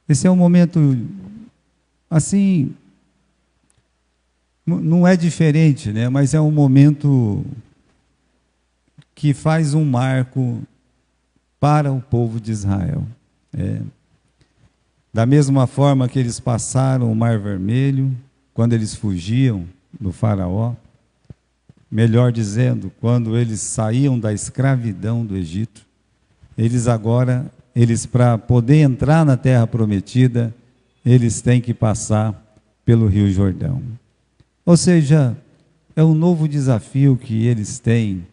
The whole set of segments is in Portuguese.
Esse é um momento, assim, não é diferente, né? Mas é um momento que faz um marco para o povo de Israel. Da mesma forma que eles passaram o Mar Vermelho, quando eles fugiam do faraó, melhor dizendo, quando eles saíam da escravidão do Egito, eles para poder entrar na terra prometida, eles têm que passar pelo Rio Jordão. Ou seja, é um novo desafio que eles têm,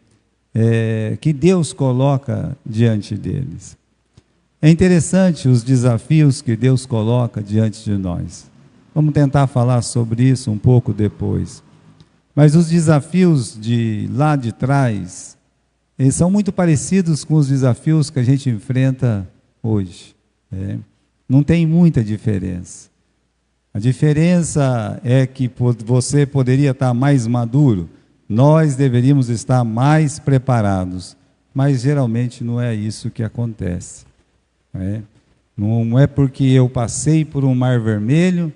que Deus coloca diante deles. É interessante os desafios que Deus coloca diante de nós. Vamos tentar falar sobre isso um pouco depois. Mas os desafios de lá de trás, eles são muito parecidos com os desafios que a gente enfrenta hoje. Não tem muita diferença. A diferença é que você poderia estar mais maduro, nós deveríamos estar mais preparados, mas geralmente não é isso que acontece. Não é porque eu passei por um mar vermelho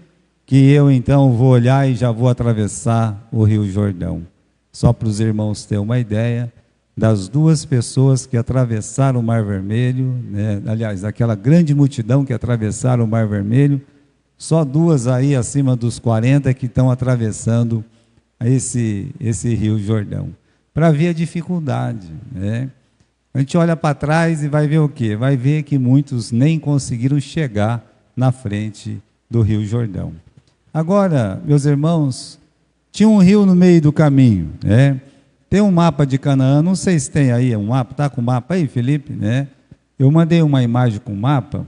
que eu então vou olhar e já vou atravessar o Rio Jordão. Só para os irmãos terem uma ideia, das duas pessoas que atravessaram o Mar Vermelho, aliás, aquela grande multidão que atravessaram o Mar Vermelho, só duas aí acima dos 40 que estão atravessando esse Rio Jordão. Para ver a dificuldade, A gente olha para trás e vai ver o quê? Vai ver que muitos nem conseguiram chegar na frente do Rio Jordão. Agora, meus irmãos, tinha um rio no meio do caminho, Tem um mapa de Canaã, não sei se tem aí um mapa, está com o mapa aí, Felipe? Eu mandei uma imagem com o mapa,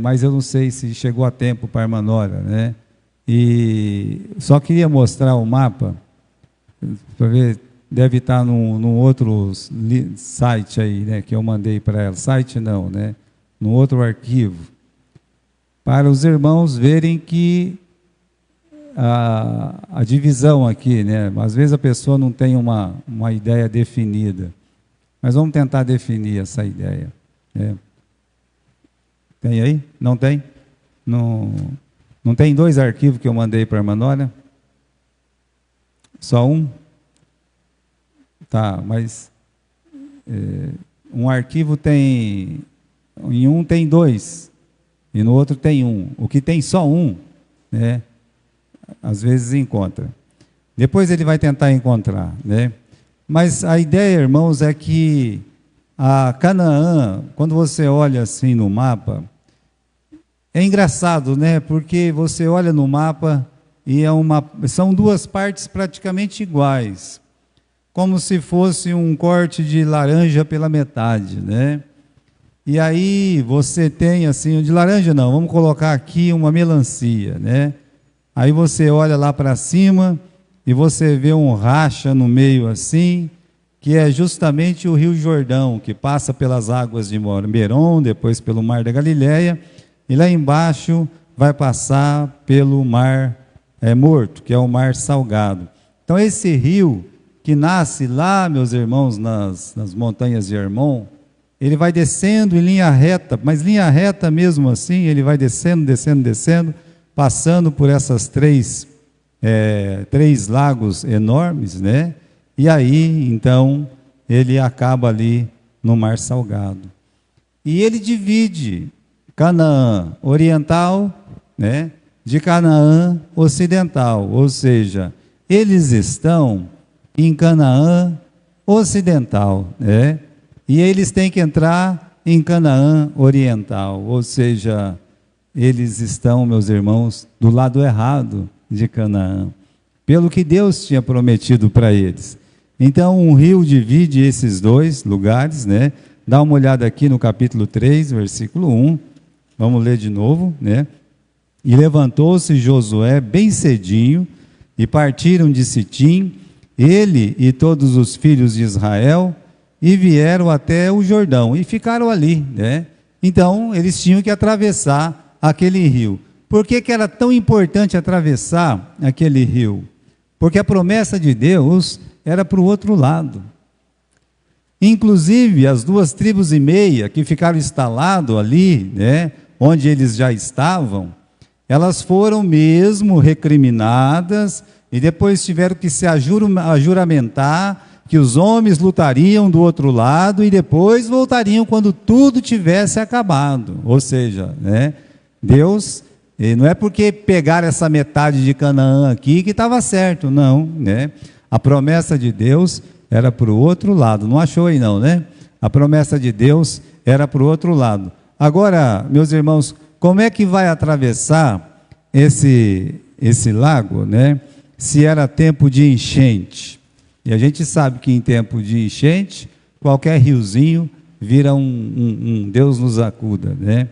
mas eu não sei se chegou a tempo para a irmã Nora, E só queria mostrar o mapa, para ver, deve estar num outro site aí, que eu mandei para ela, site não, num outro arquivo, para os irmãos verem que a divisão aqui, às vezes a pessoa não tem uma ideia definida, mas vamos tentar definir essa ideia. Tem aí? Não tem? Não tem dois arquivos que eu mandei para a irmã Nora? Só um? Tá, mas um arquivo tem, em um tem dois, e no outro tem um. O que tem só um, às vezes encontra. Depois ele vai tentar encontrar, Mas a ideia, irmãos, é que a Canaã, quando você olha assim no mapa, é engraçado, Porque você olha no mapa e são duas partes praticamente iguais, como se fosse um corte de laranja pela metade, E aí você tem assim, de laranja não, vamos colocar aqui uma melancia, Aí você olha lá para cima e você vê um racha no meio assim, que é justamente o Rio Jordão, que passa pelas águas de Merom, depois pelo Mar da Galileia, e lá embaixo vai passar pelo Mar Morto, que é o Mar Salgado. Então esse rio que nasce lá, meus irmãos, nas montanhas de Hermon, ele vai descendo em linha reta, mas linha reta mesmo assim, ele vai descendo, passando por essas três lagos enormes, E aí, então, ele acaba ali no Mar Salgado. E ele divide Canaã oriental, de Canaã ocidental, ou seja, eles estão em Canaã ocidental, E eles têm que entrar em Canaã oriental, ou seja, eles estão, meus irmãos, do lado errado de Canaã, pelo que Deus tinha prometido para eles. Então, um rio divide esses dois lugares, Dá uma olhada aqui no capítulo 3, versículo 1, vamos ler de novo, E levantou-se Josué bem cedinho, e partiram de Sitim, ele e todos os filhos de Israel, e vieram até o Jordão, e ficaram ali, Então, eles tinham que atravessar aquele rio. Por que era tão importante atravessar aquele rio? Porque a promessa de Deus era para o outro lado. Inclusive, as 2,5 tribos que ficaram instaladas ali, onde eles já estavam, elas foram mesmo recriminadas e depois tiveram que se ajuramentar que os homens lutariam do outro lado e depois voltariam quando tudo tivesse acabado. Ou seja, né, Deus, não é porque pegaram essa metade de Canaã aqui que estava certo, não, né? A promessa de Deus era para o outro lado, não achou aí não, né? A promessa de Deus era para o outro lado. Agora, meus irmãos, como é que vai atravessar esse lago, né? Se era tempo de enchente. E a gente sabe que em tempo de enchente, qualquer riozinho vira um Deus nos acuda, né?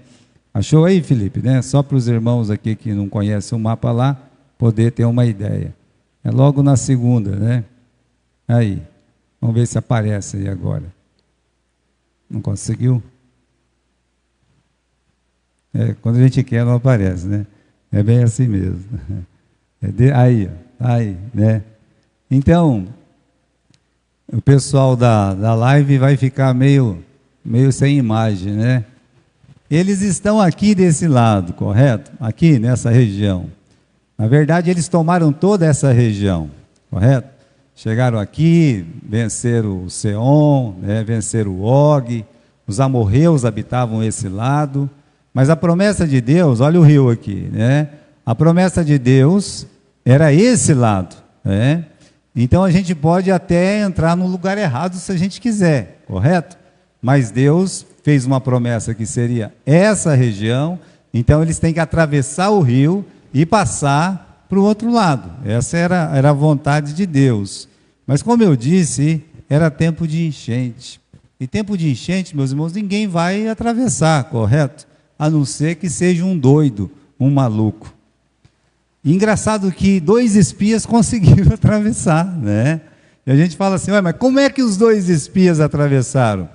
Achou aí, Felipe, né? Só para os irmãos aqui que não conhecem o mapa lá, poder ter uma ideia. É logo na segunda, né? Aí, vamos ver se aparece aí agora. Não conseguiu? Quando a gente quer, não aparece, né? É bem assim mesmo. Aí, né? Então, o pessoal da live vai ficar meio sem imagem, né? Eles estão aqui desse lado, correto? Aqui nessa região. Na verdade, eles tomaram toda essa região, correto? Chegaram aqui, venceram o Seom, né? Venceram o Og, os amorreus habitavam esse lado, mas a promessa de Deus, olha o rio aqui, né? A promessa de Deus era esse lado, né? Então a gente pode até entrar no lugar errado se a gente quiser, correto? Mas Deus fez uma promessa que seria essa região, então eles têm que atravessar o rio e passar para o outro lado. Essa era a vontade de Deus. Mas como eu disse, era tempo de enchente. E tempo de enchente, meus irmãos, ninguém vai atravessar, correto? A não ser que seja um doido, um maluco. E engraçado que 2 espias conseguiram atravessar, né? E a gente fala assim, mas como é que os 2 espias atravessaram?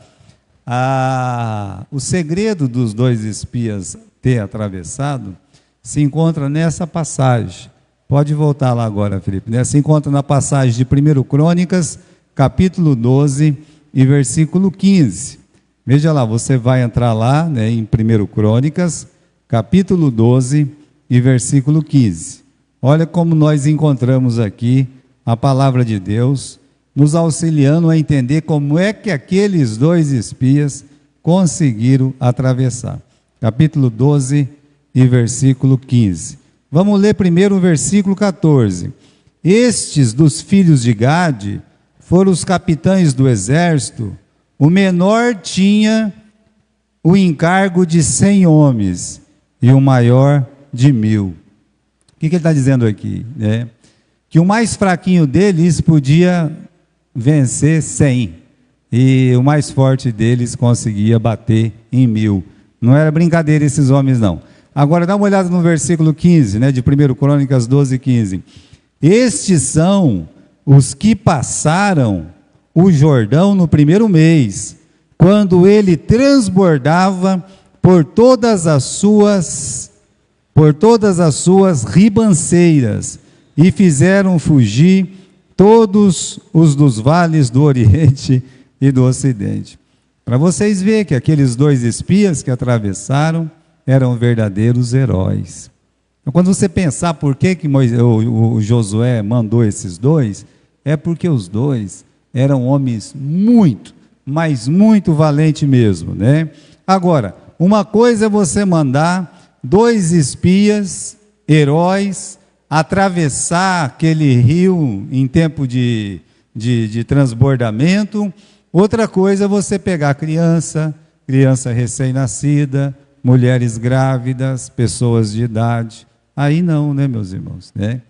O segredo dos 2 espias ter atravessado se encontra nessa passagem. Pode voltar lá agora, Felipe, né? Se encontra na passagem de 1 Crônicas, capítulo 12 e versículo 15. Veja lá, você vai entrar lá, né, em 1 Crônicas, capítulo 12 e versículo 15. Olha como nós encontramos aqui a palavra de Deus, nos auxiliando a entender como é que aqueles 2 espias conseguiram atravessar. Capítulo 12 e versículo 15. Vamos ler primeiro o versículo 14. Estes dos filhos de Gade foram os capitães do exército. O menor tinha o encargo de 100 homens e o maior de 1000. O que ele está dizendo aqui? Que o mais fraquinho deles podia vencer 100 e o mais forte deles conseguia bater em 1000. Não era brincadeira esses homens, não. Agora dá uma olhada no versículo 15, né, de 1 Crônicas 12, 15. Estes são os que passaram o Jordão no primeiro mês, quando ele transbordava por todas as suas ribanceiras, e fizeram fugir todos os dos vales do Oriente e do Ocidente. Para vocês verem que aqueles 2 espias que atravessaram eram verdadeiros heróis. Então, quando você pensar por que o Josué mandou esses 2, é porque os 2 eram homens muito, mas muito valentes mesmo, né? Agora, uma coisa é você mandar 2 espias, heróis, atravessar aquele rio em tempo de transbordamento. Outra coisa é você pegar criança recém-nascida, mulheres grávidas, pessoas de idade. Aí não, né, meus irmãos, né?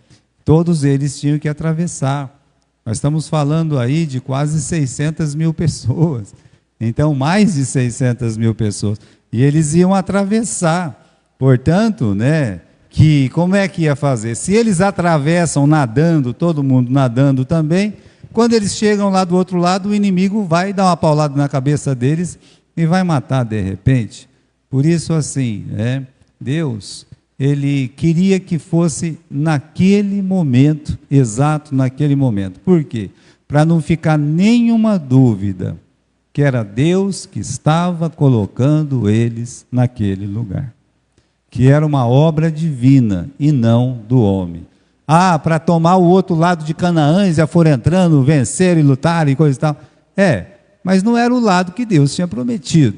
Todos eles tinham que atravessar. Nós estamos falando aí de quase 600 mil pessoas. Então, mais de 600 mil pessoas. E eles iam atravessar. Portanto, né, que como é que ia fazer? Se eles atravessam nadando, todo mundo nadando também, quando eles chegam lá do outro lado, o inimigo vai dar uma paulada na cabeça deles e vai matar de repente. Por isso, assim, Deus, Ele queria que fosse naquele momento, exato naquele momento. Por quê? Para não ficar nenhuma dúvida que era Deus que estava colocando eles naquele lugar. que era uma obra divina e não do homem. Para tomar o outro lado de Canaã, eles já foram entrando, venceram e lutaram e coisa e tal. Mas não era o lado que Deus tinha prometido.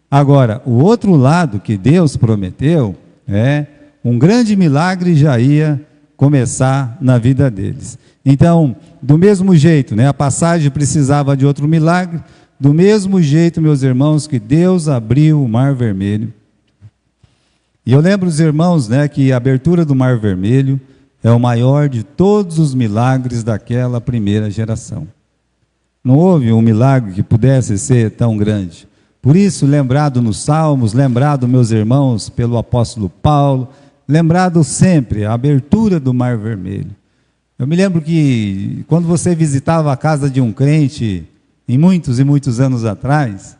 Agora, o outro lado que Deus prometeu, um grande milagre já ia começar na vida deles. Então, do mesmo jeito, a passagem precisava de outro milagre, do mesmo jeito, meus irmãos, que Deus abriu o Mar Vermelho. E eu lembro os irmãos, que a abertura do Mar Vermelho é o maior de todos os milagres daquela primeira geração. Não houve um milagre que pudesse ser tão grande. Por isso, lembrado nos Salmos, lembrado, meus irmãos, pelo apóstolo Paulo, lembrado sempre a abertura do Mar Vermelho. Eu me lembro que quando você visitava a casa de um crente, em muitos e muitos anos atrás,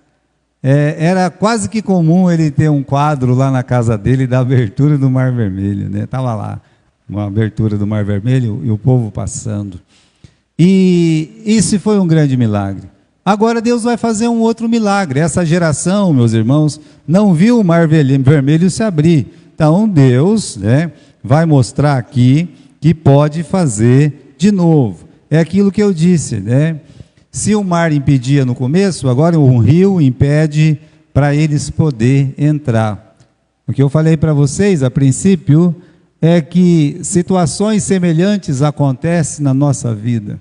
era quase que comum ele ter um quadro lá na casa dele da abertura do Mar Vermelho, Estava lá, uma abertura do Mar Vermelho e o povo passando. E isso foi um grande milagre. Agora Deus vai fazer um outro milagre. Essa geração, meus irmãos, não viu o Mar Vermelho se abrir. Então Deus, vai mostrar aqui que pode fazer de novo. É aquilo que eu disse, Se o mar impedia no começo, agora um rio impede para eles poder entrar. O que eu falei para vocês a princípio é que situações semelhantes acontecem na nossa vida,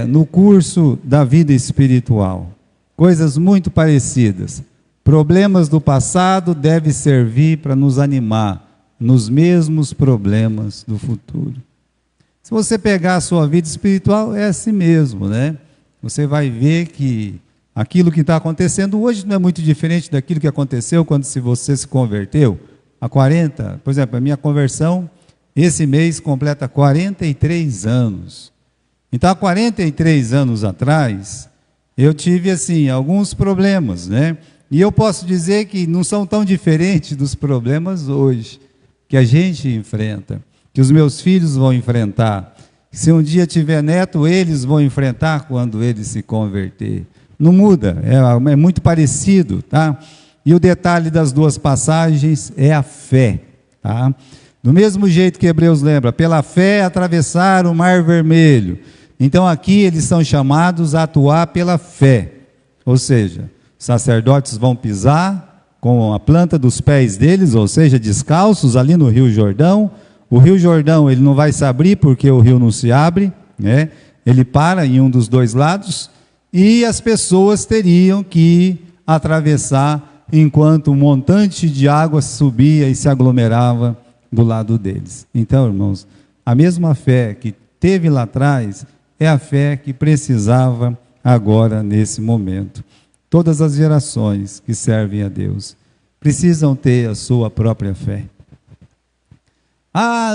no curso da vida espiritual. Coisas muito parecidas. Problemas do passado devem servir para nos animar nos mesmos problemas do futuro. Se você pegar a sua vida espiritual, é assim mesmo, Você vai ver que aquilo que está acontecendo hoje não é muito diferente daquilo que aconteceu quando você se converteu. Há 40, por exemplo, a minha conversão, esse mês completa 43 anos. Então, há 43 anos atrás, eu tive, alguns problemas, E eu posso dizer que não são tão diferentes dos problemas hoje, que a gente enfrenta, que os meus filhos vão enfrentar. Se um dia tiver neto, eles vão enfrentar quando ele se converter. Não muda, é muito parecido, tá? E o detalhe das duas passagens é a fé, tá? Do mesmo jeito que Hebreus lembra, pela fé atravessaram o Mar Vermelho. Então aqui eles são chamados a atuar pela fé. Ou seja, sacerdotes vão pisar com a planta dos pés deles, ou seja, descalços ali no Rio Jordão. O Rio Jordão ele não vai se abrir porque o rio não se abre, Ele para em um dos dois lados e as pessoas teriam que atravessar enquanto um montante de água subia e se aglomerava do lado deles. Então, irmãos, a mesma fé que teve lá atrás é a fé que precisava agora nesse momento. Todas as gerações que servem a Deus precisam ter a sua própria fé.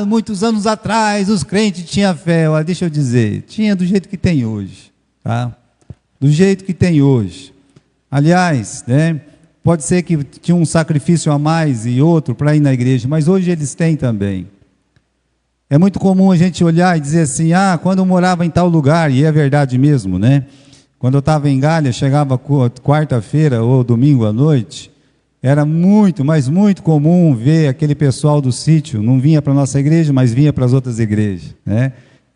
Muitos anos atrás os crentes tinham fé. Deixa eu dizer, tinha do jeito que tem hoje, tá? Do jeito que tem hoje. Aliás, pode ser que tinha um sacrifício a mais e outro para ir na igreja, mas hoje eles têm também. É muito comum a gente olhar e dizer assim, quando eu morava em tal lugar, e é verdade mesmo, Quando eu estava em Galha, chegava quarta-feira ou domingo à noite, era muito, mas muito comum ver aquele pessoal do sítio, não vinha para a nossa igreja, mas vinha para as outras igrejas,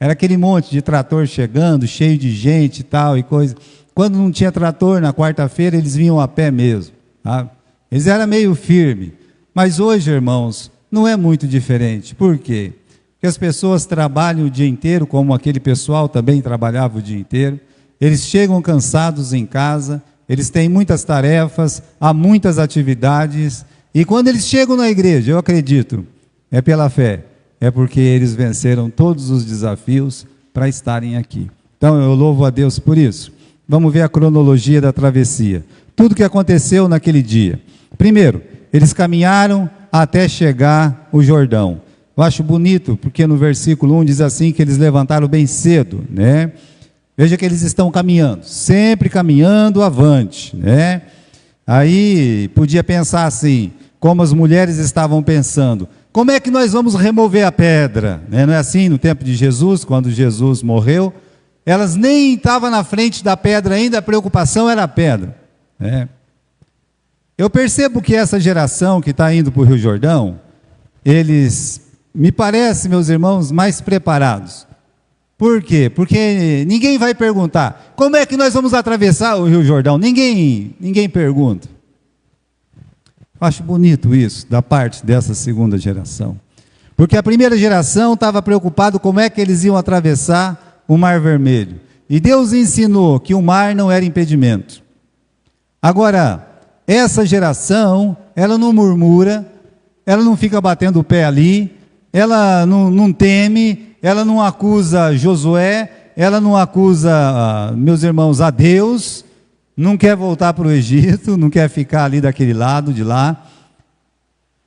Era aquele monte de trator chegando, cheio de gente e tal e coisa. Quando não tinha trator, na quarta-feira, eles vinham a pé mesmo, tá? Eles eram meio firmes. Mas hoje, irmãos, não é muito diferente. Por quê? Porque as pessoas trabalham o dia inteiro, como aquele pessoal também trabalhava o dia inteiro. Eles chegam cansados em casa, eles têm muitas tarefas, há muitas atividades, e quando eles chegam na igreja, eu acredito, é pela fé, é porque eles venceram todos os desafios para estarem aqui. Então eu louvo a Deus por isso. Vamos ver a cronologia da travessia. Tudo que aconteceu naquele dia. Primeiro, eles caminharam até chegar o Jordão. Eu acho bonito, porque no versículo 1 diz assim, que eles levantaram bem cedo, Veja que eles estão caminhando, sempre caminhando avante, Aí podia pensar assim, como as mulheres estavam pensando, como é que nós vamos remover a pedra? Não é assim no tempo de Jesus, quando Jesus morreu? Elas nem estavam na frente da pedra ainda, a preocupação era a pedra. Eu percebo que essa geração que está indo para o Rio Jordão, eles, me parece, meus irmãos, mais preparados. Por quê? Porque ninguém vai perguntar, como é que nós vamos atravessar o Rio Jordão? Ninguém pergunta. Acho bonito isso, da parte dessa segunda geração. Porque a primeira geração estava preocupada como é que eles iam atravessar o Mar Vermelho. E Deus ensinou que o mar não era impedimento. Agora, essa geração, ela não murmura, ela não fica batendo o pé ali, ela não teme, ela não acusa Josué, ela não acusa, meus irmãos, a Deus, não quer voltar para o Egito, não quer ficar ali daquele lado, de lá.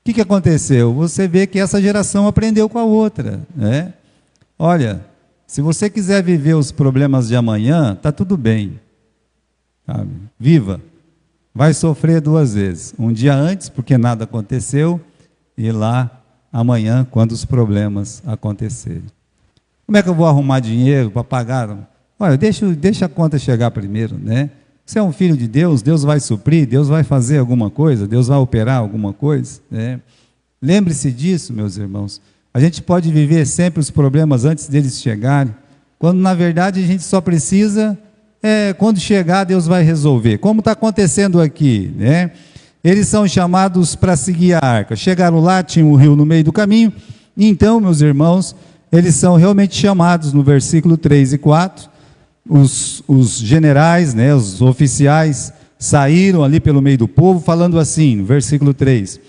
O que aconteceu? Você vê que essa geração aprendeu com a outra, né? Olha, se você quiser viver os problemas de amanhã, está tudo bem, sabe? Viva. Vai sofrer 2 vezes. Um dia antes, porque nada aconteceu, e lá amanhã, quando os problemas acontecerem. Como é que eu vou arrumar dinheiro para pagar? Olha, deixa a conta chegar primeiro, né? Você é um filho de Deus, Deus vai suprir, Deus vai fazer alguma coisa, Deus vai operar alguma coisa, né? Lembre-se disso, meus irmãos. A gente pode viver sempre os problemas antes deles chegarem, quando na verdade a gente só precisa, quando chegar Deus vai resolver, como está acontecendo aqui, né? Eles são chamados para seguir a arca, chegaram lá, tinha um rio no meio do caminho, então, meus irmãos, eles são realmente chamados no versículo 3 e 4, os generais, né, os oficiais, saíram ali pelo meio do povo, falando assim, no versículo 3,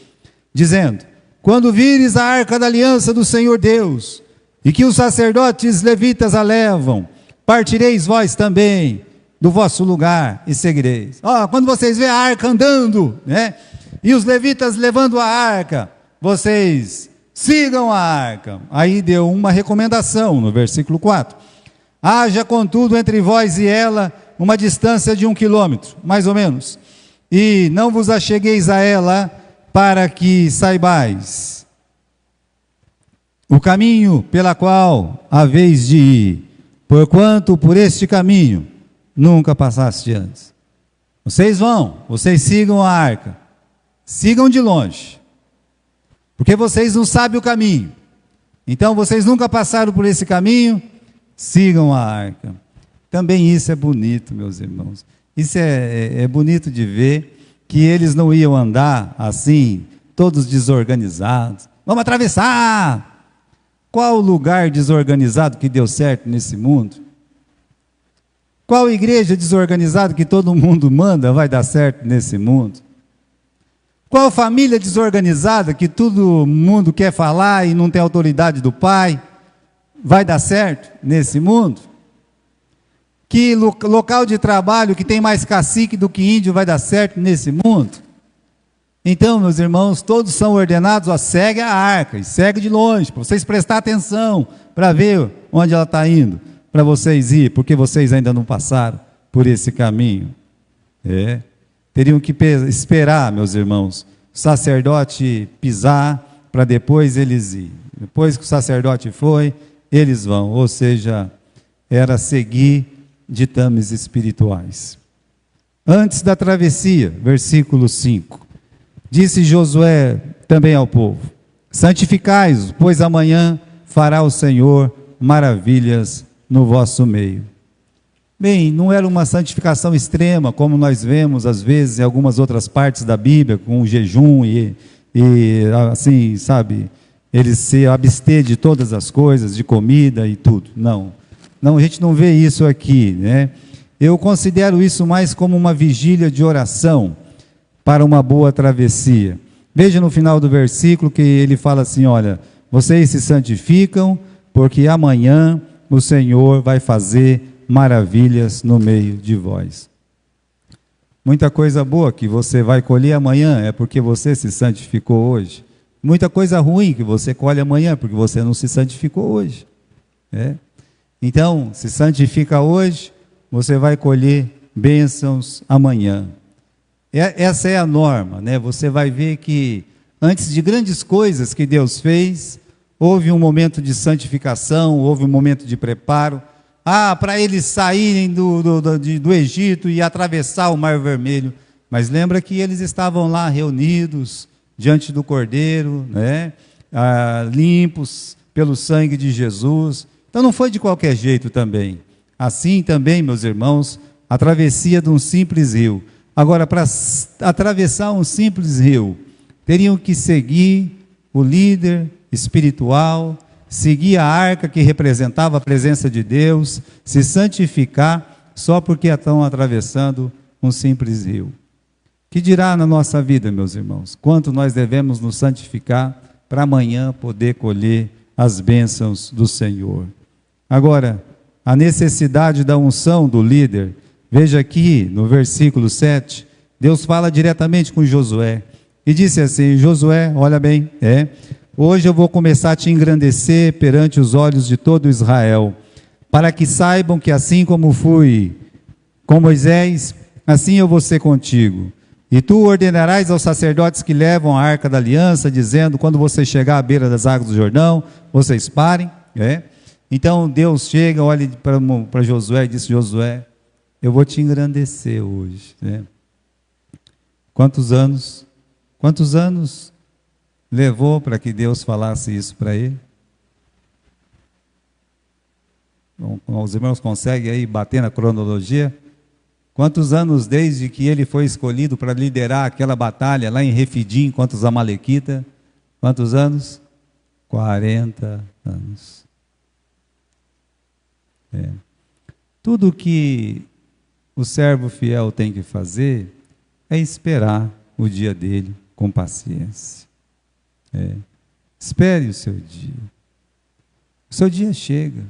dizendo, quando vires a arca da aliança do Senhor Deus, e que os sacerdotes levitas a levam, partireis vós também do vosso lugar e seguireis. Quando vocês vê a arca andando, né, e os levitas levando a arca, vocês sigam a arca. Aí deu uma recomendação no versículo 4. Haja contudo entre vós e ela uma distância de 1 quilômetro, mais ou menos, e não vos achegueis a ela, para que saibais o caminho pela qual haveis de ir, porquanto por este caminho nunca passaste antes. Vocês sigam a arca, sigam de longe, porque vocês não sabem o caminho, então vocês nunca passaram por esse caminho, sigam a arca. Também isso é bonito, meus irmãos, isso é bonito de ver, que eles não iam andar assim, todos desorganizados, vamos atravessar. Qual lugar desorganizado que deu certo nesse mundo? Qual igreja desorganizada que todo mundo manda vai dar certo nesse mundo? Qual família desorganizada que todo mundo quer falar e não tem autoridade do pai vai dar certo nesse mundo? Que local de trabalho que tem mais cacique do que índio vai dar certo nesse mundo? Então, meus irmãos, todos são ordenados, segue a arca, e segue de longe, para vocês prestar atenção, para ver onde ela está indo, para vocês ir, porque vocês ainda não passaram por esse caminho. Teriam que esperar, meus irmãos, o sacerdote pisar, para depois eles ir. Depois que o sacerdote foi, eles vão, ou seja, era seguir ditames espirituais. Antes da travessia, versículo 5, disse Josué também ao povo, santificai-os, pois amanhã fará o Senhor maravilhas no vosso meio. Bem, não era uma santificação extrema, como nós vemos às vezes em algumas outras partes da Bíblia, com o jejum e assim, sabe, eles se abster de todas as coisas, de comida e tudo. Não, a gente não vê isso aqui, né? Eu considero isso mais como uma vigília de oração para uma boa travessia. Veja no final do versículo que ele fala assim, olha, vocês se santificam, porque amanhã o Senhor vai fazer maravilhas no meio de vós. Muita coisa boa que você vai colher amanhã é porque você se santificou hoje. Muita coisa ruim que você colhe amanhã porque você não se santificou hoje. Então, se santifica hoje, você vai colher bênçãos amanhã. Essa é a norma, né? Você vai ver que antes de grandes coisas que Deus fez, houve um momento de santificação, houve um momento de preparo. Para eles saírem do Egito e atravessar o Mar Vermelho, Mas lembra que eles estavam lá reunidos diante do Cordeiro, né? Limpos pelo sangue de Jesus. Então não foi de qualquer jeito também. Assim também, meus irmãos, a travessia de um simples rio. Agora, para atravessar um simples rio, teriam que seguir o líder espiritual, seguir a arca que representava a presença de Deus, se santificar só porque estão atravessando um simples rio. Que dirá na nossa vida, meus irmãos? Quanto nós devemos nos santificar para amanhã poder colher as bênçãos do Senhor. Agora, a necessidade da unção do líder, veja aqui no versículo 7, Deus fala diretamente com Josué, e disse assim: Josué, olha bem, hoje eu vou começar a te engrandecer perante os olhos de todo Israel, para que saibam que assim como fui com Moisés, assim eu vou ser contigo. E tu ordenarás aos sacerdotes que levam a arca da aliança, dizendo, quando você chegar à beira das águas do Jordão, vocês parem. Então Deus chega, olha para Josué e diz: Josué, eu vou te engrandecer hoje. Quantos anos levou para que Deus falasse isso para ele? Os irmãos conseguem aí bater na cronologia? Quantos anos desde que ele foi escolhido para liderar aquela batalha lá em Refidim contra os amalequitas? Quantos anos? 40 anos. Tudo que o servo fiel tem que fazer é esperar o dia dele com paciência. Espere o seu dia. O seu dia chega.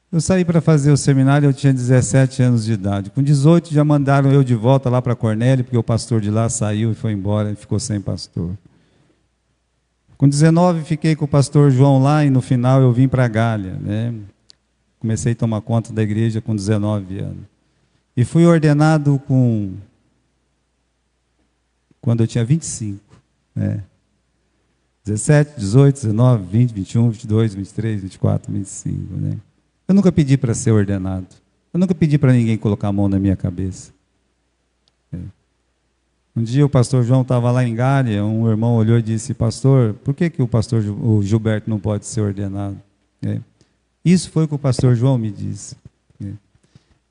Eu saí para fazer o seminário, eu tinha 17 anos de idade. Com 18 já mandaram eu de volta lá para Cornélio, porque o pastor de lá saiu e foi embora, e ficou sem pastor. Com 19 fiquei com o pastor João lá, e no final eu vim para Galha. Comecei a tomar conta da igreja com 19 anos. E fui ordenado quando eu tinha 25. 17, 18, 19, 20, 21, 22, 23, 24, 25. Eu nunca pedi para ser ordenado. Eu nunca pedi para ninguém colocar a mão na minha cabeça. Um dia o pastor João estava lá em Galha, um irmão olhou e disse: pastor, por que o pastor o Gilberto não pode ser ordenado? Isso foi o que o pastor João me disse.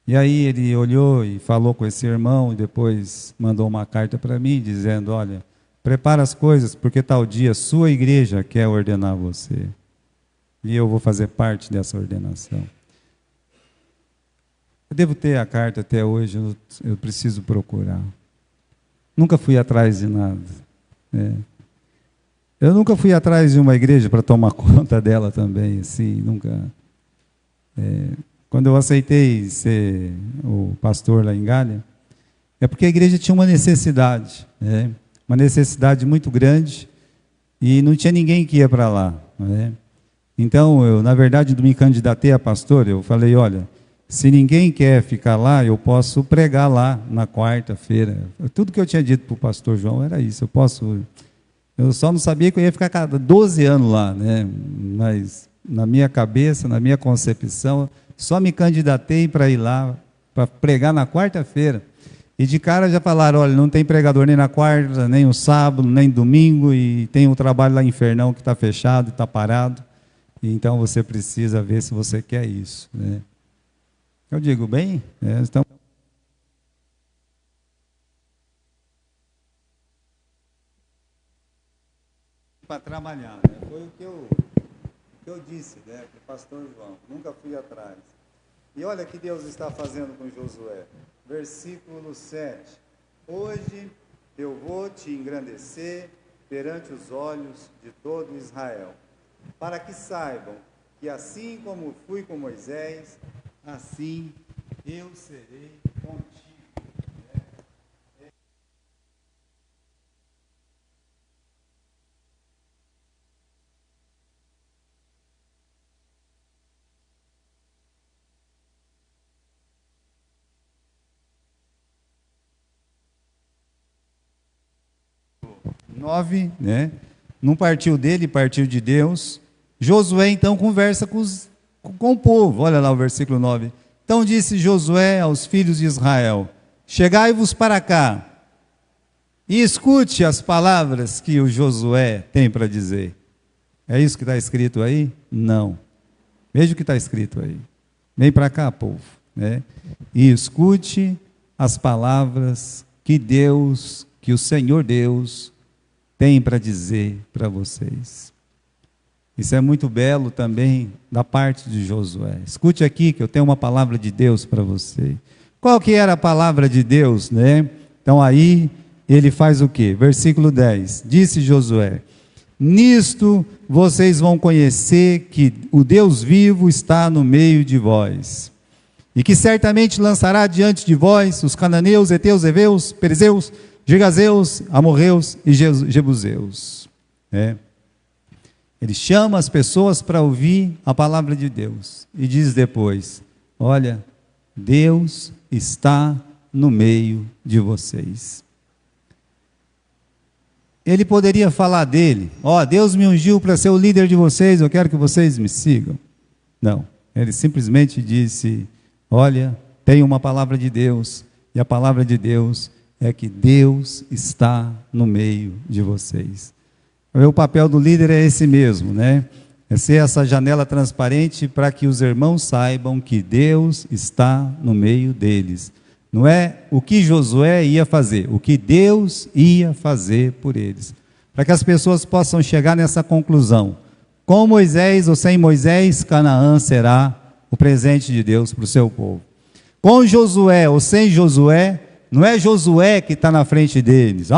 E aí ele olhou e falou com esse irmão, e depois mandou uma carta para mim, dizendo: olha, prepara as coisas, porque tal dia sua igreja quer ordenar você. E eu vou fazer parte dessa ordenação. Eu devo ter a carta até hoje, eu preciso procurar. Nunca fui atrás de nada. Eu nunca fui atrás de uma igreja para tomar conta dela também, assim, nunca. Quando eu aceitei ser o pastor lá em Galha, é porque a igreja tinha uma necessidade, uma necessidade muito grande, e não tinha ninguém que ia para lá. Então, eu, na verdade, me candidatei a pastor, eu falei: olha, se ninguém quer ficar lá, eu posso pregar lá na quarta-feira. Tudo que eu tinha dito para o pastor João era isso, eu só não sabia que eu ia ficar cada 12 anos lá, mas na minha cabeça, na minha concepção, só me candidatei para ir lá, para pregar na quarta-feira. E de cara já falaram: olha, não tem pregador nem na quarta, nem no sábado, nem domingo, e tem um trabalho lá em Infernão que está fechado, está parado. Então você precisa ver se você quer isso. Eu digo: bem, então... para trabalhar, foi o que eu disse, para o pastor João, nunca fui atrás. E olha o que Deus está fazendo com Josué, versículo 7, hoje eu vou te engrandecer perante os olhos de todo Israel, para que saibam que assim como fui com Moisés, assim eu serei contigo. 9, não partiu dele, partiu de Deus. Josué então conversa com o povo, olha lá o versículo 9. Então disse Josué aos filhos de Israel: chegai-vos para cá e escute as palavras que o Josué tem para dizer. É isso que está escrito aí? Não. Veja o que está escrito aí. Vem para cá, povo, né? E escute as palavras que Deus, que o Senhor Deus tem para dizer para vocês. Isso é muito belo também da parte de Josué. Escute aqui que eu tenho uma palavra de Deus para você. Qual que era a palavra de Deus, né? Então aí ele faz o quê? Versículo 10. Disse Josué: nisto vocês vão conhecer que o Deus vivo está no meio de vós, e que certamente lançará diante de vós os cananeus, heteus, heveus, perizeus, gigazeus, amorreus e jebuseus. Ele chama as pessoas para ouvir a palavra de Deus e diz depois: olha, Deus está no meio de vocês. Ele poderia falar dele: ó, Deus me ungiu para ser o líder de vocês, eu quero que vocês me sigam. Não, ele simplesmente disse: olha, tem uma palavra de Deus, e a palavra de Deus é que Deus está no meio de vocês. O papel do líder é esse mesmo, né? É ser essa janela transparente para que os irmãos saibam que Deus está no meio deles. Não é o que Josué ia fazer, o que Deus ia fazer por eles. Para que as pessoas possam chegar nessa conclusão: com Moisés ou sem Moisés, Canaã será o presente de Deus para o seu povo. Com Josué ou sem Josué, não é Josué que está na frente deles.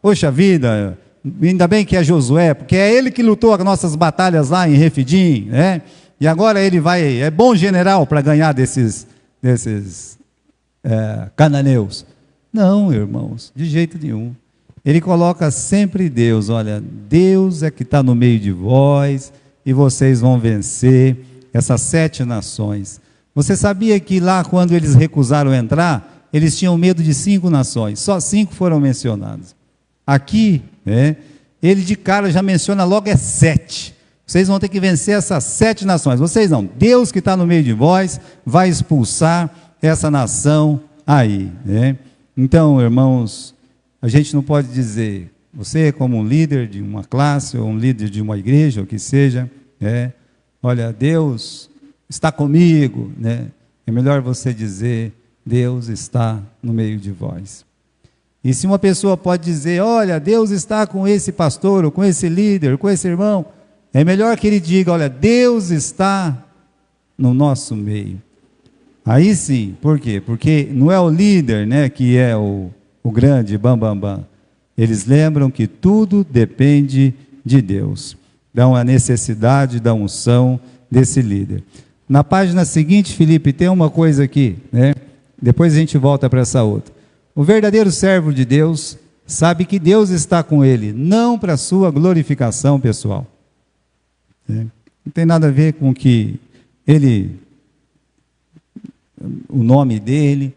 Poxa vida, ainda bem que é Josué, porque é ele que lutou as nossas batalhas lá em Refidim, né? E agora ele é bom general para ganhar desses cananeus. Não, irmãos, de jeito nenhum. Ele coloca sempre Deus: olha, Deus é que está no meio de vós, e vocês vão vencer essas 7 nações. Você sabia que lá, quando eles recusaram entrar, eles tinham medo de 5 nações, só 5 foram mencionadas. Aqui, ele de cara já menciona logo 7. Vocês vão ter que vencer essas 7 nações. Vocês não, Deus que está no meio de vós vai expulsar essa nação aí, né? Então, irmãos, a gente não pode dizer, você como um líder de uma classe, ou um líder de uma igreja, ou que seja, olha, Deus está comigo, né? É melhor você dizer: Deus está no meio de vós. E se uma pessoa pode dizer: olha, Deus está com esse pastor, ou com esse líder, ou com esse irmão, é melhor que ele diga: olha, Deus está no nosso meio. Aí sim, por quê? Porque não é o líder, né, que é o grande bam. Eles lembram que tudo depende de Deus. Então, a necessidade da unção desse líder. Na página seguinte, Felipe, tem uma coisa aqui, né? Depois a gente volta para essa outra. O verdadeiro servo de Deus sabe que Deus está com ele, não para a sua glorificação pessoal. Não tem nada a ver com que o nome dele,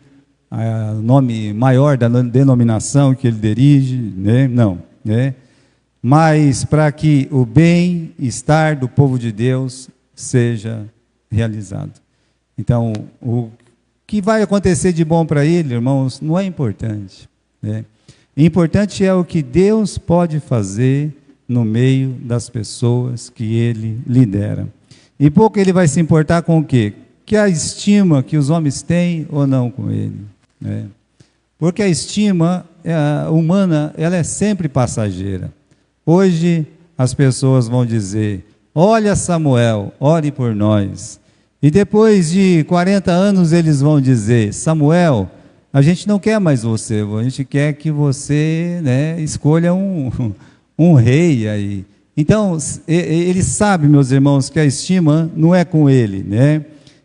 o nome maior da denominação que ele dirige, né? Não, né? Mas para que o bem-estar do povo de Deus seja realizado. Então, o que vai acontecer de bom para ele, irmãos, não é importante, né? Importante é o que Deus pode fazer no meio das pessoas que ele lidera. E pouco ele vai se importar com o quê? Que a estima que os homens têm ou não com ele, né? Porque a estima humana, ela é sempre passageira. Hoje as pessoas vão dizer: olha Samuel, ore por nós. E depois de 40 anos eles vão dizer: Samuel, a gente não quer mais você, a gente quer que você, né, escolha um rei aí. Então, ele sabe, meus irmãos, que a estima não é com ele, né?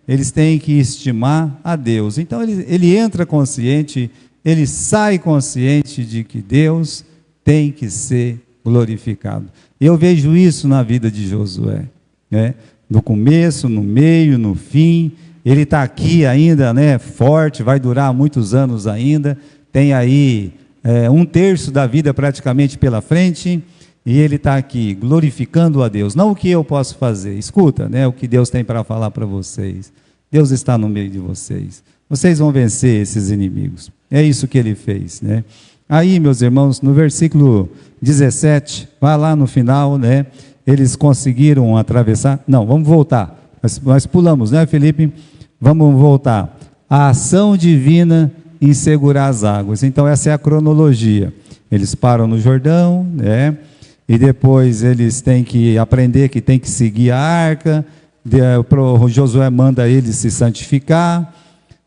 Eles têm que estimar a Deus. Então, ele entra consciente, ele sai consciente de que Deus tem que ser glorificado. Eu vejo isso na vida de Josué, né? No começo, no meio, no fim. Ele está aqui ainda, né, forte, vai durar muitos anos ainda. Tem aí 1/3 da vida praticamente pela frente. E ele está aqui glorificando a Deus. Não o que eu posso fazer. Escuta, né, o que Deus tem para falar para vocês. Deus está no meio de vocês. vocês vão vencer esses inimigos. É isso que ele fez, né? Aí, meus irmãos, no versículo 17, vai lá no final, né? Eles conseguiram atravessar. Não, vamos voltar. Nós pulamos, né, Felipe? Vamos voltar. A ação divina em segurar as águas. Então, essa é a cronologia. Eles param no Jordão, né? E depois eles têm que aprender que tem que seguir a arca. Josué manda eles se santificar.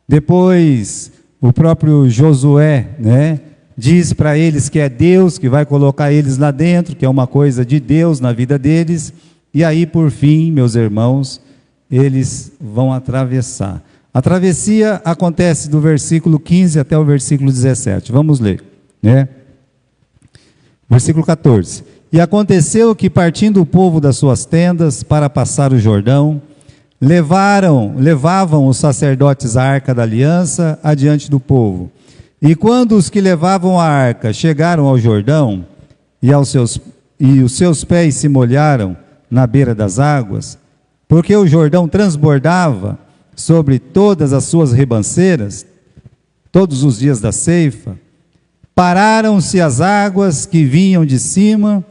Depois, o próprio Josué, né, diz para eles que é Deus que vai colocar eles lá dentro, que é uma coisa de Deus na vida deles. E aí, por fim, meus irmãos, eles vão atravessar. A travessia acontece do versículo 15 até o versículo 17. Vamos ler, né? Versículo 14. E aconteceu que, partindo o povo das suas tendas para passar o Jordão, levavam os sacerdotes a arca da aliança adiante do povo. E quando os que levavam a arca chegaram ao Jordão, e os seus pés se molharam na beira das águas, porque o Jordão transbordava sobre todas as suas ribanceiras, todos os dias da ceifa, pararam-se as águas que vinham de cima,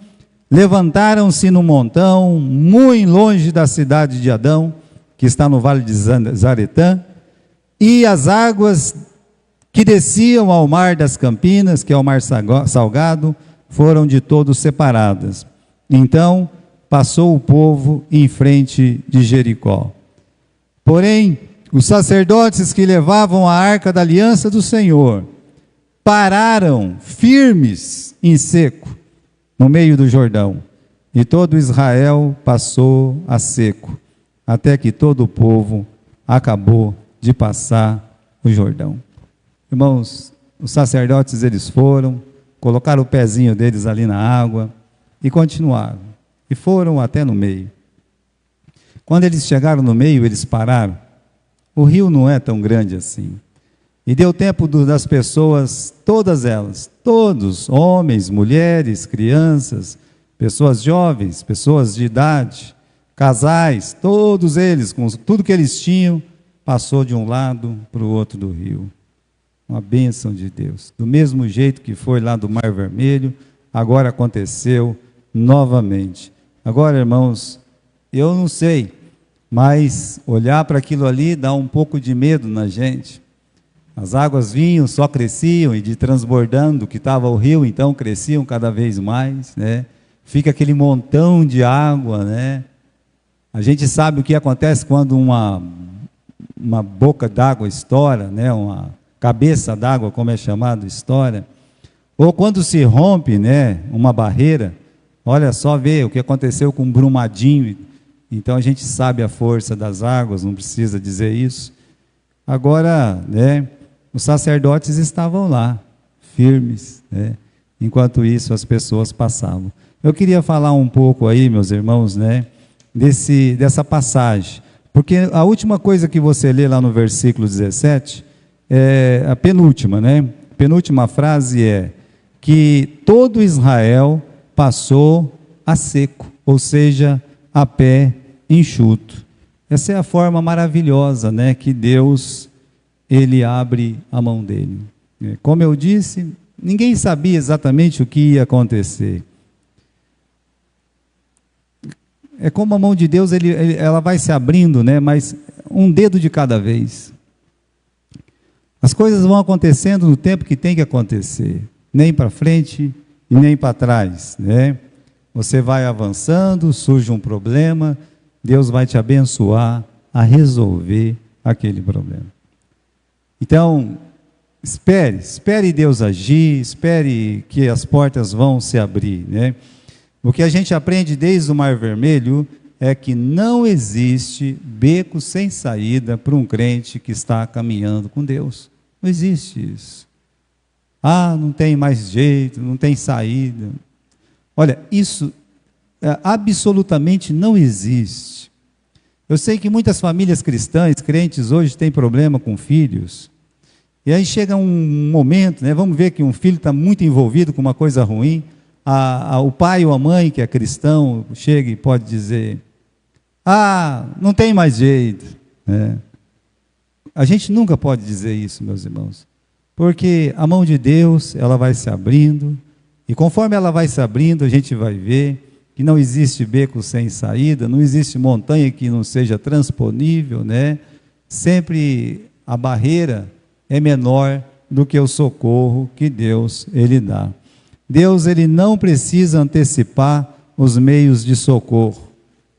levantaram-se num montão, muito longe da cidade de Adão, que está no vale de Zaretã, e as águas que desciam ao mar das Campinas, que é o mar salgado, foram de todos separadas. Então passou o povo em frente de Jericó. Porém, os sacerdotes que levavam a arca da aliança do Senhor pararam firmes em seco, no meio do Jordão, e todo Israel passou a seco, até que todo o povo acabou de passar o Jordão. Irmãos, os sacerdotes eles foram, colocaram o pezinho deles ali na água e continuaram, e foram até no meio. Quando eles chegaram no meio, eles pararam. O rio não é tão grande assim. E deu tempo das pessoas, todas elas, todos, homens, mulheres, crianças, pessoas jovens, pessoas de idade, casais, todos eles, com tudo que eles tinham, passou de um lado para o outro do rio. Uma bênção de Deus. Do mesmo jeito que foi lá do Mar Vermelho, agora aconteceu novamente. Agora, irmãos, eu não sei, mas olhar para aquilo ali dá um pouco de medo na gente. As águas vinham, só cresciam, e de transbordando que estava o rio, então cresciam cada vez mais, né? Fica aquele montão de água, né? A gente sabe o que acontece quando uma boca d'água estoura, né? Uma cabeça d'água, como é chamado, estoura. Ou quando se rompe, né, uma barreira. Olha só, vê o que aconteceu com Brumadinho. Então a gente sabe a força das águas, não precisa dizer isso. Agora, né, os sacerdotes estavam lá, firmes, né, enquanto isso as pessoas passavam. Eu queria falar um pouco aí, meus irmãos, né, dessa passagem, porque a última coisa que você lê lá no versículo 17, é a penúltima, né? A penúltima frase é que todo Israel passou a seco, ou seja, a pé enxuto. Essa é a forma maravilhosa, né, que Deus, ele abre a mão dele. Como eu disse, ninguém sabia exatamente o que ia acontecer. É como a mão de Deus, ela vai se abrindo, né, mas um dedo de cada vez. As coisas vão acontecendo no tempo que tem que acontecer, nem para frente e nem para trás, né? Você vai avançando, surge um problema, Deus vai te abençoar a resolver aquele problema. Então, espere Deus agir, espere que as portas vão se abrir, né? O que a gente aprende desde o Mar Vermelho é que não existe beco sem saída para um crente que está caminhando com Deus. Não existe isso. Ah, não tem mais jeito, não tem saída. Olha, isso absolutamente não existe. Eu sei que muitas famílias cristãs, crentes hoje, têm problema com filhos. E aí chega um momento, né, vamos ver que um filho está muito envolvido com uma coisa ruim. O pai ou a mãe que é cristão chega e pode dizer: ah, não tem mais jeito, né? A gente nunca pode dizer isso, meus irmãos, porque a mão de Deus, ela vai se abrindo, e conforme ela vai se abrindo, a gente vai ver que não existe beco sem saída, não existe montanha que não seja transponível, né? Sempre a barreira é menor do que o socorro que Deus, ele dá. Deus, ele não precisa antecipar os meios de socorro.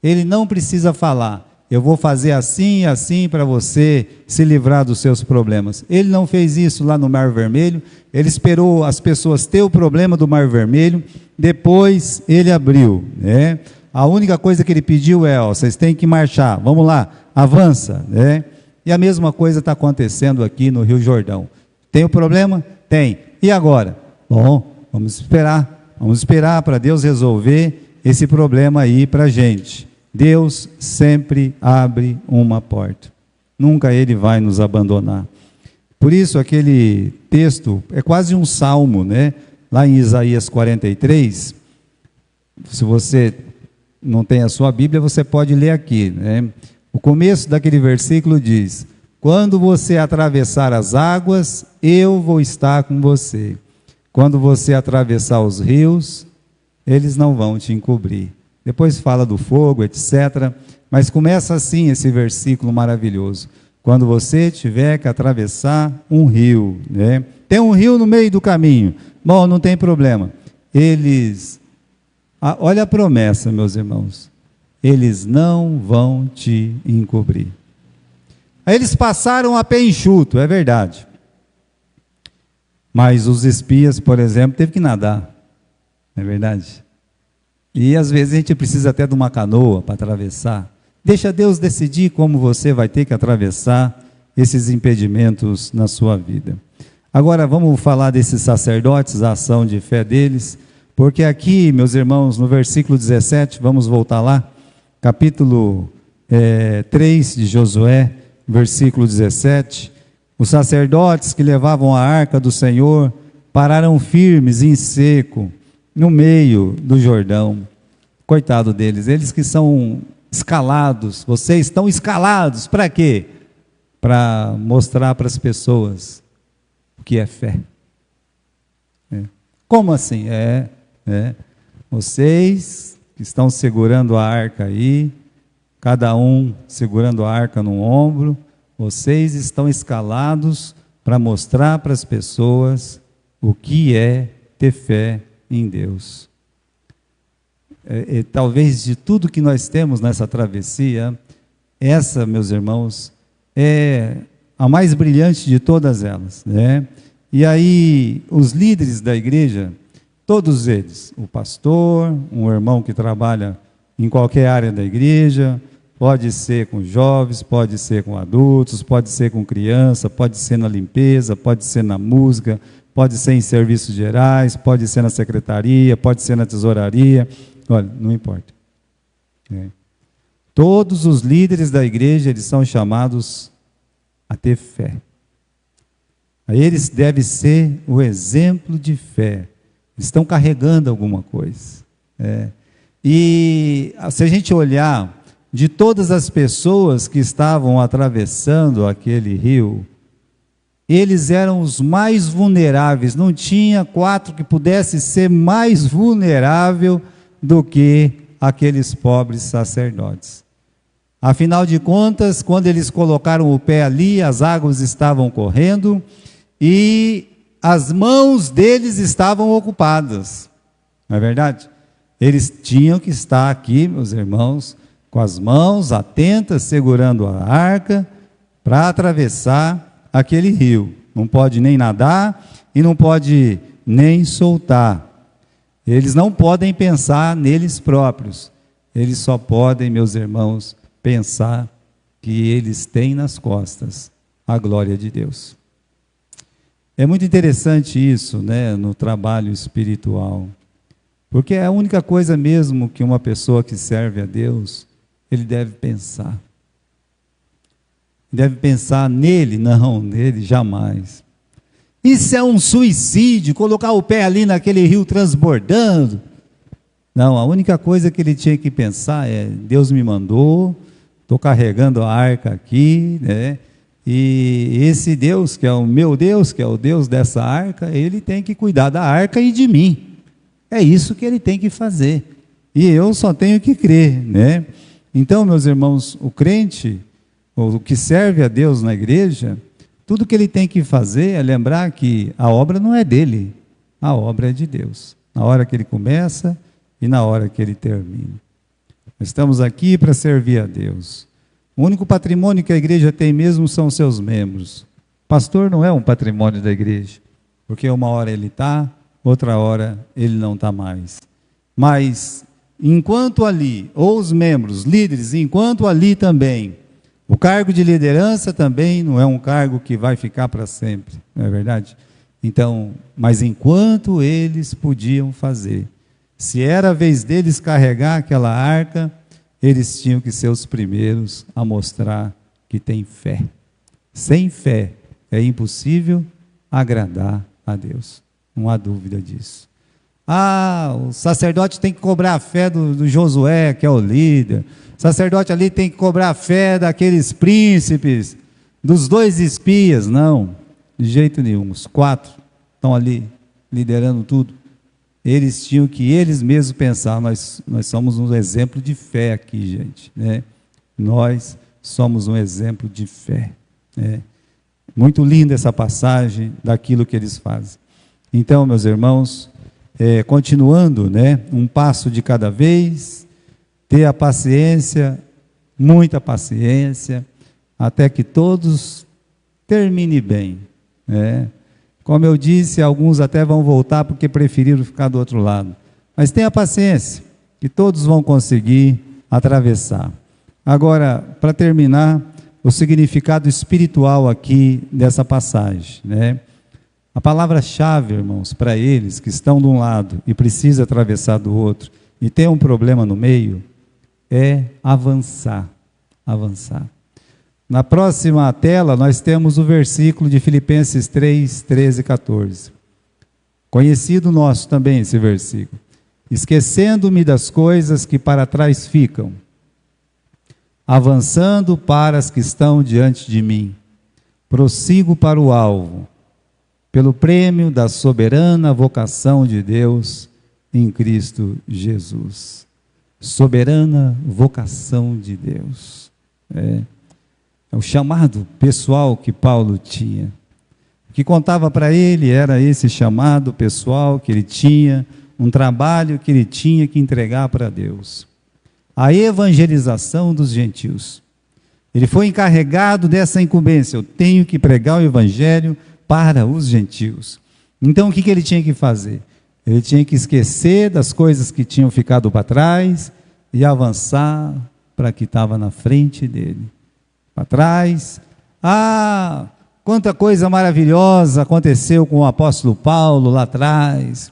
Ele não precisa falar, eu vou fazer assim e assim para você se livrar dos seus problemas. Ele não fez isso lá no Mar Vermelho, ele esperou as pessoas ter o problema do Mar Vermelho, depois ele abriu, né? A única coisa que ele pediu é, vocês têm que marchar, vamos lá, avança, né? E a mesma coisa está acontecendo aqui no Rio Jordão. Tem o problema? Tem. E agora? Bom, vamos esperar para Deus resolver esse problema aí para a gente. Deus sempre abre uma porta. Nunca Ele vai nos abandonar. Por isso, aquele texto é quase um salmo, né? Lá em Isaías 43, se você não tem a sua Bíblia, você pode ler aqui, né? O começo daquele versículo diz: quando você atravessar as águas, eu vou estar com você. Quando você atravessar os rios, eles não vão te encobrir. Depois fala do fogo, etc. Mas começa assim esse versículo maravilhoso. Quando você tiver que atravessar um rio, né? Tem um rio no meio do caminho. Bom, não tem problema. Olha a promessa, meus irmãos. Eles não vão te encobrir. Aí eles passaram a pé enxuto, é verdade. Mas os espias, por exemplo, teve que nadar. Não é verdade? E às vezes a gente precisa até de uma canoa para atravessar. Deixa Deus decidir como você vai ter que atravessar esses impedimentos na sua vida. Agora vamos falar desses sacerdotes, a ação de fé deles, porque aqui, meus irmãos, no versículo 17, vamos voltar lá, capítulo 3 de Josué, versículo 17, os sacerdotes que levavam a arca do Senhor pararam firmes em seco, no meio do Jordão. Coitado deles, eles que são escalados, vocês estão escalados, para quê? Para mostrar para as pessoas o que é fé. Como assim? Vocês que estão segurando a arca aí, cada um segurando a arca no ombro, vocês estão escalados para mostrar para as pessoas o que é ter fé em Deus. Talvez de tudo que nós temos nessa travessia, essa, meus irmãos, é a mais brilhante de todas elas, né? E aí, os líderes da igreja, todos eles, o pastor, um irmão que trabalha em qualquer área da igreja, pode ser com jovens, pode ser com adultos, pode ser com criança, pode ser na limpeza, pode ser na música, pode ser em serviços gerais, pode ser na secretaria, pode ser na tesouraria, olha, não importa. Todos os líderes da igreja, eles são chamados a ter fé. Eles devem ser o exemplo de fé. Eles estão carregando alguma coisa. E se a gente olhar, de todas as pessoas que estavam atravessando aquele rio, eles eram os mais vulneráveis. Não tinha quatro que pudesse ser mais vulnerável do que aqueles pobres sacerdotes. Afinal de contas, quando eles colocaram o pé ali, as águas estavam correndo e as mãos deles estavam ocupadas. Não é verdade? Eles tinham que estar aqui, meus irmãos, com as mãos atentas, segurando a arca, para atravessar aquele rio. Não pode nem nadar e não pode nem soltar. Eles não podem pensar neles próprios. Eles só podem, meus irmãos, pensar que eles têm nas costas a glória de Deus. É muito interessante isso, né, no trabalho espiritual. Porque é a única coisa mesmo que uma pessoa que serve a Deus, ele deve pensar. Deve pensar nele? Não, nele jamais. Isso é um suicídio, colocar o pé ali naquele rio transbordando. Não, a única coisa que ele tinha que pensar é, Deus me mandou, estou carregando a arca aqui, né? E esse Deus, que é o meu Deus, que é o Deus dessa arca, ele tem que cuidar da arca e de mim. É isso que ele tem que fazer. E eu só tenho que crer, né? Então, meus irmãos, o crente, o que serve a Deus na igreja, tudo que ele tem que fazer é lembrar que a obra não é dele, a obra é de Deus. Na hora que ele começa e na hora que ele termina. Estamos aqui para servir a Deus. O único patrimônio que a igreja tem mesmo são seus membros. O pastor não é um patrimônio da igreja, porque uma hora ele está, outra hora ele não está mais. Mas, enquanto ali, ou os membros, líderes, enquanto ali também, o cargo de liderança também não é um cargo que vai ficar para sempre, não é verdade? Então, mas enquanto eles podiam fazer, se era a vez deles carregar aquela arca, eles tinham que ser os primeiros a mostrar que tem fé. Sem fé é impossível agradar a Deus, não há dúvida disso. O sacerdote tem que cobrar a fé do Josué, que é o líder. O sacerdote ali tem que cobrar a fé daqueles príncipes, dos 2 espias. Não, de jeito nenhum. Os 4 estão ali liderando tudo. Eles tinham que eles mesmos pensar, nós somos um exemplo de fé aqui, gente, né? Nós somos um exemplo de fé, né? Muito linda essa passagem daquilo que eles fazem. Então, meus irmãos, continuando, né? Um passo de cada vez, ter a paciência, muita paciência, até que todos terminem bem, né? Como eu disse, alguns até vão voltar porque preferiram ficar do outro lado. Mas tenha paciência, que todos vão conseguir atravessar. Agora, para terminar, o significado espiritual aqui dessa passagem, né? A palavra-chave, irmãos, para eles que estão de um lado e precisam atravessar do outro, e tem um problema no meio, é avançar. Avançar. Na próxima tela, nós temos o versículo de Filipenses 3, 13 e 14. Conhecido nosso também esse versículo. Esquecendo-me das coisas que para trás ficam, avançando para as que estão diante de mim, prossigo para o alvo, pelo prêmio da soberana vocação de Deus em Cristo Jesus. Soberana vocação de Deus. É o chamado pessoal que Paulo tinha. O que contava para ele era esse chamado pessoal que ele tinha, um trabalho que ele tinha que entregar para Deus. A evangelização dos gentios. Ele foi encarregado dessa incumbência. Eu tenho que pregar o evangelho para os gentios. Então o que ele tinha que fazer? Ele tinha que esquecer das coisas que tinham ficado para trás e avançar para que estava na frente dele. Para trás. Quanta coisa maravilhosa aconteceu com o apóstolo Paulo lá atrás.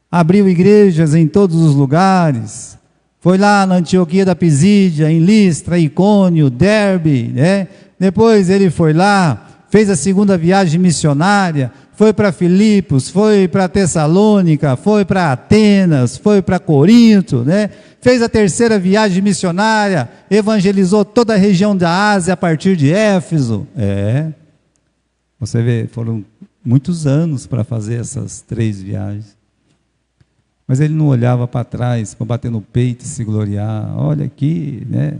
Abriu igrejas em todos os lugares. Foi lá na Antioquia da Pisídia, em Listra, Icônio, Derbe, né? Depois ele foi lá, fez a segunda viagem missionária, foi para Filipos, foi para Tessalônica, foi para Atenas, foi para Corinto, né? Fez a terceira viagem missionária, evangelizou toda a região da Ásia a partir de Éfeso. Você vê, foram muitos anos para fazer essas 3 viagens. Mas ele não olhava para trás, para bater no peito e se gloriar. Olha aqui, né?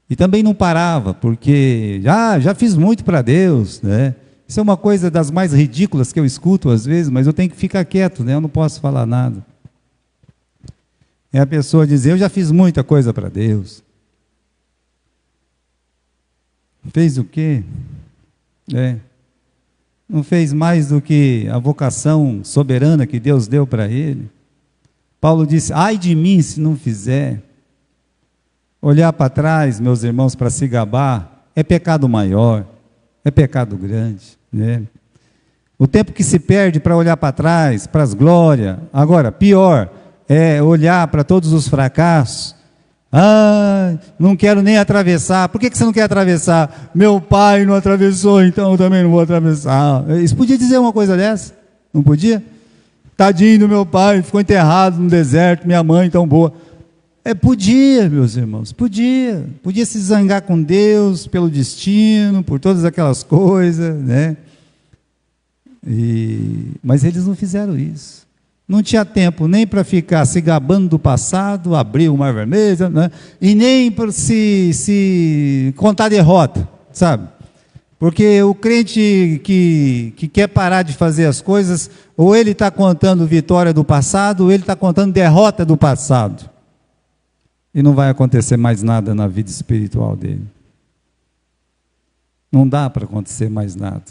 E também não parava, porque já fiz muito para Deus, né? Isso é uma coisa das mais ridículas que eu escuto às vezes, mas eu tenho que ficar quieto, né? Eu não posso falar nada. É a pessoa dizer, eu já fiz muita coisa para Deus. Fez o quê? Não fez mais do que a vocação soberana que Deus deu para ele. Paulo disse, ai de mim se não fizer. Olhar para trás, meus irmãos, para se gabar, é pecado maior, é pecado grande, né? O tempo que se perde para olhar para trás, para as glórias. Agora, pior, é olhar para todos os fracassos. Não quero nem atravessar. Por que você não quer atravessar? Meu pai não atravessou, então eu também não vou atravessar. Isso podia dizer uma coisa dessa? Não podia? Tadinho do meu pai, ficou enterrado no deserto, minha mãe tão boa. Podia, meus irmãos, podia se zangar com Deus pelo destino, por todas aquelas coisas, né? Mas eles não fizeram isso. Não tinha tempo nem para ficar se gabando do passado, abrir o Mar Vermelho, né? E nem para se contar derrota, sabe? Porque o crente que quer parar de fazer as coisas, ou ele está contando vitória do passado, ou ele está contando derrota do passado. E não vai acontecer mais nada na vida espiritual dele. Não dá para acontecer mais nada.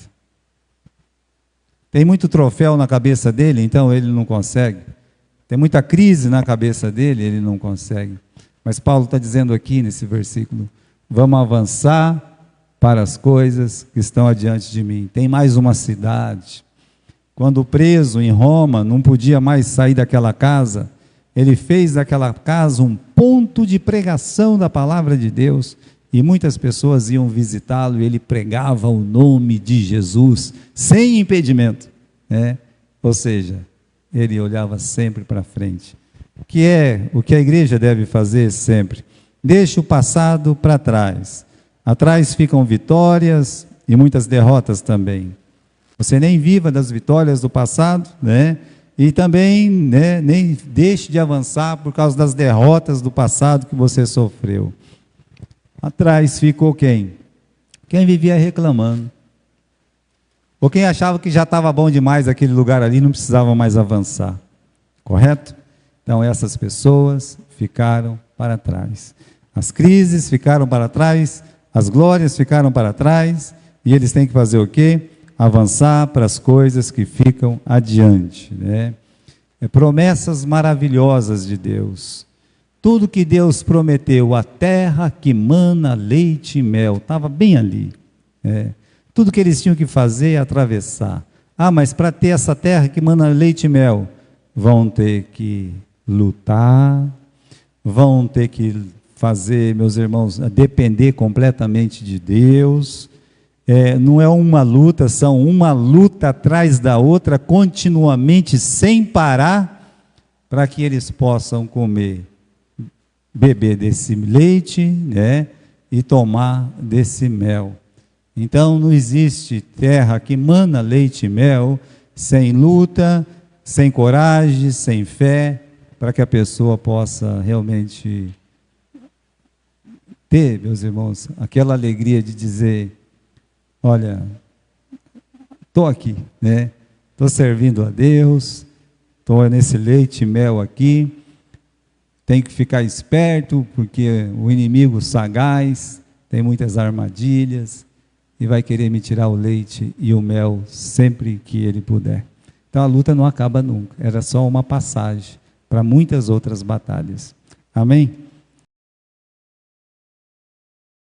Tem muito troféu na cabeça dele, então ele não consegue. Tem muita crise na cabeça dele, ele não consegue. Mas Paulo está dizendo aqui nesse versículo: vamos avançar para as coisas que estão adiante de mim. Tem mais uma cidade. Quando preso em Roma, não podia mais sair daquela casa, ele fez daquela casa um ponto de pregação da palavra de Deus, e muitas pessoas iam visitá-lo, e ele pregava o nome de Jesus, sem impedimento, né? Ou seja, ele olhava sempre para frente, que é o que a igreja deve fazer sempre. Deixe o passado para trás. Atrás ficam vitórias e muitas derrotas também. Você nem viva das vitórias do passado, né? E também, né, nem deixe de avançar por causa das derrotas do passado que você sofreu. Atrás ficou quem? Quem vivia reclamando. Ou quem achava que já estava bom demais aquele lugar ali, não precisava mais avançar. Correto? Então essas pessoas ficaram para trás. As crises ficaram para trás, as glórias ficaram para trás, e eles têm que fazer o quê? Avançar para as coisas que ficam adiante, né? Promessas maravilhosas de Deus. Tudo que Deus prometeu, a terra que mana leite e mel, estava bem ali. Tudo que eles tinham que fazer é atravessar. Mas para ter essa terra que mana leite e mel, vão ter que lutar, vão ter que fazer, meus irmãos, depender completamente de Deus. Não é uma luta, são uma luta atrás da outra, continuamente, sem parar, para que eles possam comer, beber desse leite, né, e tomar desse mel. Então não existe terra que mana leite e mel sem luta, sem coragem, sem fé, para que a pessoa possa realmente ter, meus irmãos, aquela alegria de dizer: olha, estou aqui, né? Estou servindo a Deus, estou nesse leite e mel aqui. Tem que ficar esperto, porque o inimigo sagaz tem muitas armadilhas e vai querer me tirar o leite e o mel sempre que ele puder. Então a luta não acaba nunca, era só uma passagem para muitas outras batalhas. Amém?